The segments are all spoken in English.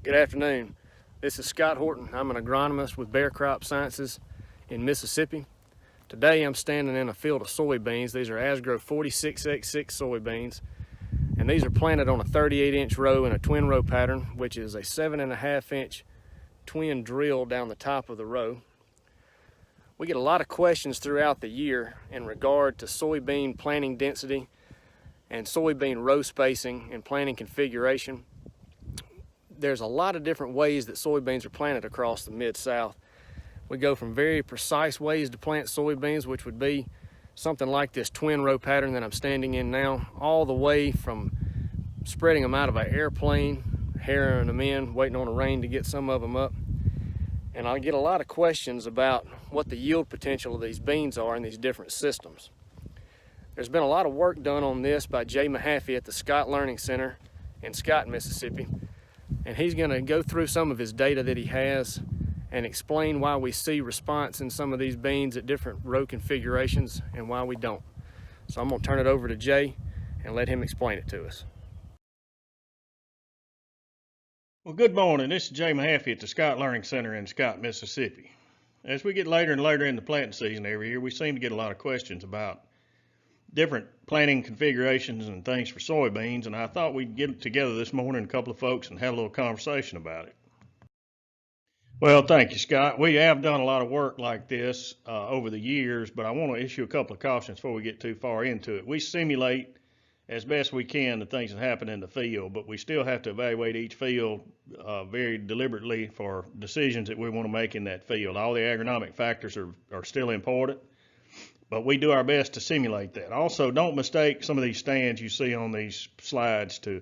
Good afternoon. This is Scott Horton. I'm an agronomist with Bear Crop Sciences in Mississippi. Today I'm standing in a field of soybeans. These are Asgrow 46X6 soybeans, and these are planted on a 38-inch row in a twin row pattern, which is a 7.5-inch twin drill down the top of the row. We get a lot of questions throughout the year in regard to soybean planting density and soybean row spacing and planting configuration. There's a lot of different ways that soybeans are planted across the Mid-South. We go from very precise ways to plant soybeans, which would be something like this twin row pattern that I'm standing in now, all the way from spreading them out of an airplane, harrowing them in, waiting on the rain to get some of them up. And I get a lot of questions about what the yield potential of these beans are in these different systems. There's been a lot of work done on this by Jay Mahaffey at the Scott Learning Center in Scott, Mississippi. And he's going to go through some of his data that he has and explain why we see response in some of these beans at different row configurations and why we don't. So I'm going to turn it over to Jay and let him explain it to us. Well, good morning. This is Jay Mahaffey at the Scott Learning Center in Scott, Mississippi. As we get later and later in the planting season every year, we seem to get a lot of questions about different planting configurations and things for soybeans, and I thought we'd get together this morning, a couple of folks, and have a little conversation about it. Well, thank you, Scott. We have done a lot of work like this over the years, but I want to issue a couple of cautions before we get too far into it. We simulate as best we can the things that happen in the field, but we still have to evaluate each field very deliberately for decisions that we want to make in that field. All the agronomic factors are still important, but we do our best to simulate that. Also, don't mistake some of these stands you see on these slides to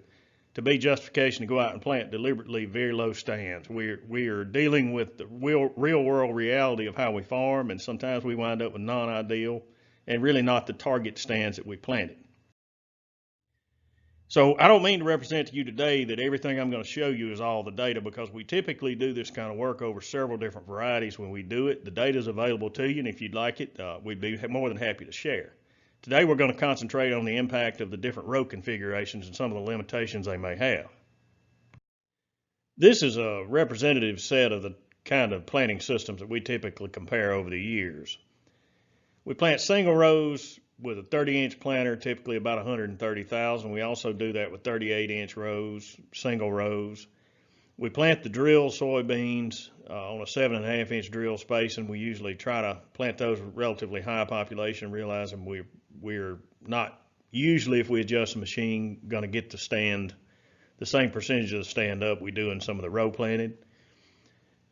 be justification to go out and plant deliberately very low stands. We are dealing with the real world reality of how we farm, and sometimes we wind up with non-ideal and really not the target stands that we planted. So I don't mean to represent to you today that everything I'm going to show you is all the data, because we typically do this kind of work over several different varieties when we do it. The data is available to you, and if you'd like it, we'd be more than happy to share. Today we're going to concentrate on the impact of the different row configurations and some of the limitations they may have. This is a representative set of the kind of planting systems that we typically compare over the years. We plant single rows with a 30-inch planter, typically about 130,000. We also do that with 38-inch rows, single rows. We plant the drill soybeans on a 7.5-inch drill spacing. We usually try to plant those with relatively high population, realizing we're not usually, if we adjust the machine, going to get the stand, the same percentage of the stand up we do in some of the row planted.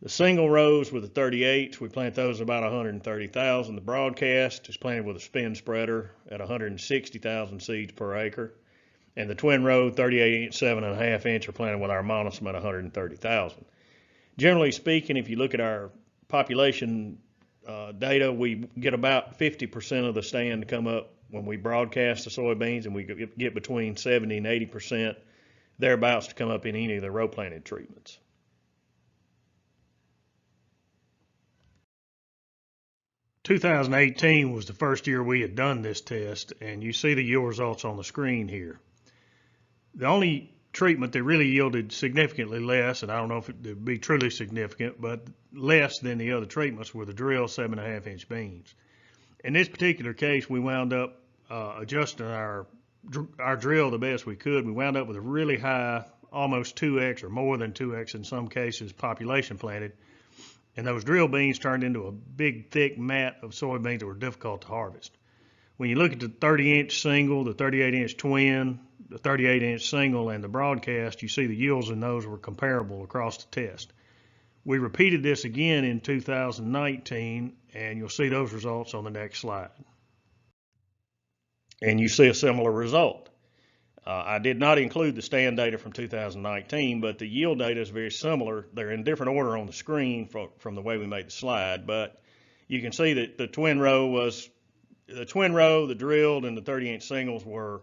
The single rows with the 38s, we plant those about 130,000. The broadcast is planted with a spin spreader at 160,000 seeds per acre. And the twin row 38-inch, 7.5-inch are planted with our monosem at 130,000. Generally speaking, if you look at our population data, we get about 50% of the stand to come up when we broadcast the soybeans, and we get between 70 and 80% thereabouts to come up in any of the row planted treatments. (2018) was the first year we had done this test, and you see the yield results on the screen here. The only treatment that really yielded significantly less, and I don't know if it would be truly significant, but less than the other treatments, were the drill 7.5-inch beans. In this particular case, we wound up adjusting our drill the best we could. We wound up with a really high, almost 2x or more than 2x in some cases, population planted. And those drill beans turned into a big, thick mat of soybeans that were difficult to harvest. When you look at the 30-inch single, the 38-inch twin, the 38-inch single, and the broadcast, you see the yields in those were comparable across the test. We repeated this again in 2019, and you'll see those results on the next slide. And you see a similar result. I did not include the stand data from 2019, but the yield data is very similar. They're in different order on the screen from the way we made the slide, but you can see that the twin row, the drilled, and the 30-inch singles were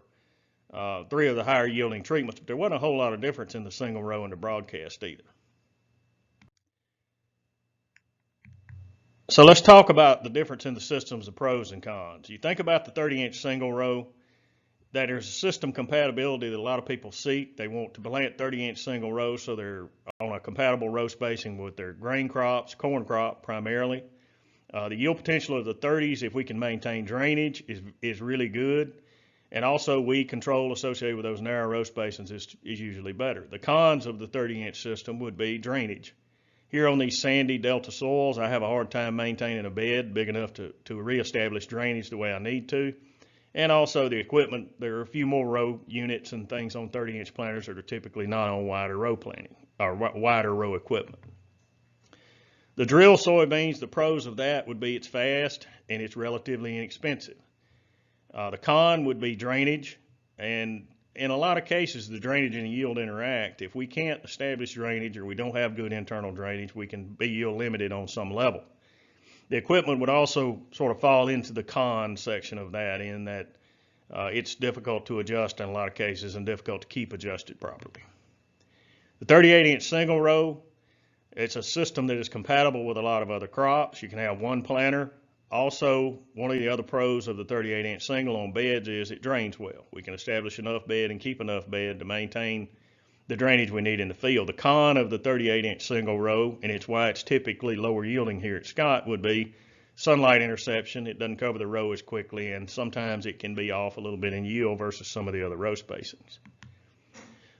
three of the higher yielding treatments, but there wasn't a whole lot of difference in the single row and the broadcast either. So let's talk about the difference in the systems, the pros and cons. You think about the 30-inch single row. that there's system compatibility that a lot of people seek. They want to plant 30-inch single rows so they're on a compatible row spacing with their grain crops, corn crop primarily. The yield potential of the 30s, if we can maintain drainage, is really good. And also weed control associated with those narrow row spacings is usually better. The cons of the 30-inch system would be drainage. Here on these sandy delta soils, I have a hard time maintaining a bed big enough to reestablish drainage the way I need to. And also the equipment, there are a few more row units and things on 30-inch planters that are typically not on wider row planting or wider row equipment. The drill soybeans, the pros of that would be it's fast and it's relatively inexpensive. The con would be drainage, and in a lot of cases the drainage and yield interact. If we can't establish drainage or we don't have good internal drainage, we can be yield limited on some level. The equipment would also sort of fall into the con section of that, in that it's difficult to adjust in a lot of cases and difficult to keep adjusted properly. The 38-inch single row, it's a system that is compatible with a lot of other crops. You can have one planter. Also, one of the other pros of the 38-inch single on beds is it drains well. We can establish enough bed and keep enough bed to maintain the drainage we need in the field. The con of the 38-inch single row, and it's why it's typically lower yielding here at Scott, would be sunlight interception. It doesn't cover the row as quickly, and sometimes it can be off a little bit in yield versus some of the other row spacings.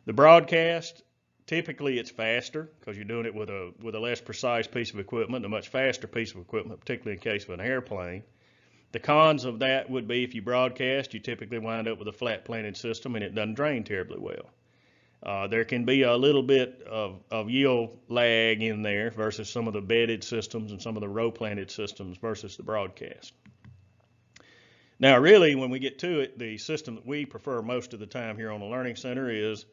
The broadcast, typically it's faster because you're doing it with a less precise piece of equipment, a much faster piece of equipment, particularly in case of an airplane. The cons of that would be if you broadcast, you typically wind up with a flat planted system and it doesn't drain terribly well. There can be a little bit of yield lag in there versus some of the bedded systems and some of the row planted systems versus the broadcast. Now really, when we get to it, the system that we prefer most of the time here on the Learning Center is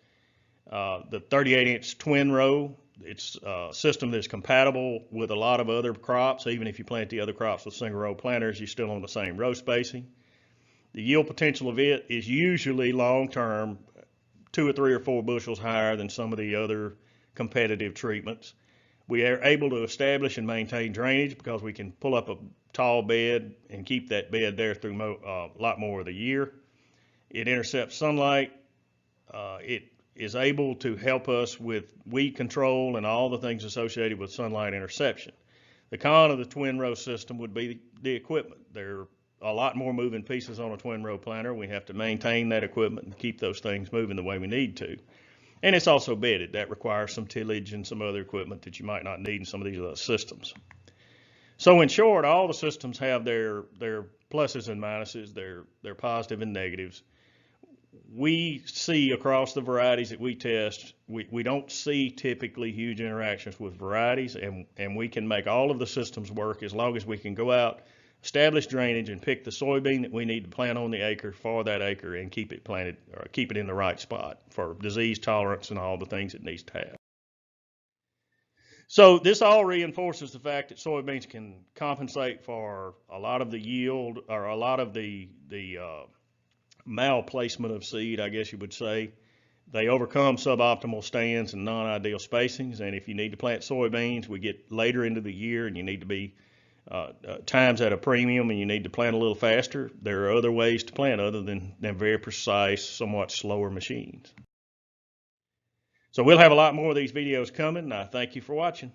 the 38-inch twin row. It's a system that's compatible with a lot of other crops. Even if you plant the other crops with single row planters, you're still on the same row spacing. The yield potential of it is usually long-term 2 or 3 or 4 bushels higher than some of the other competitive treatments. We are able to establish and maintain drainage because we can pull up a tall bed and keep that bed there through a lot more of the year. It intercepts sunlight. It is able to help us with weed control and all the things associated with sunlight interception. The con of the twin row system would be the equipment. There are a lot more moving pieces on a twin row planter. We have to maintain that equipment and keep those things moving the way we need to. And it's also bedded. That requires some tillage and some other equipment that you might not need in some of these other systems. So in short, all the systems have their pluses and minuses, their positive and negatives. We see across the varieties that we test, we don't see typically huge interactions with varieties, and we can make all of the systems work as long as we can go out, establish drainage, and pick the soybean that we need to plant on the acre for that acre and keep it planted, or keep it in the right spot for disease tolerance and all the things it needs to have. So this all reinforces the fact that soybeans can compensate for a lot of the yield, or a lot of the malplacement of seed, I guess you would say. They overcome suboptimal stands and non-ideal spacings, and if you need to plant soybeans, we get later into the year and you need to be times at a premium and you need to plant a little faster, there are other ways to plant other than very precise, somewhat slower machines. So we'll have a lot more of these videos coming, and I thank you for watching.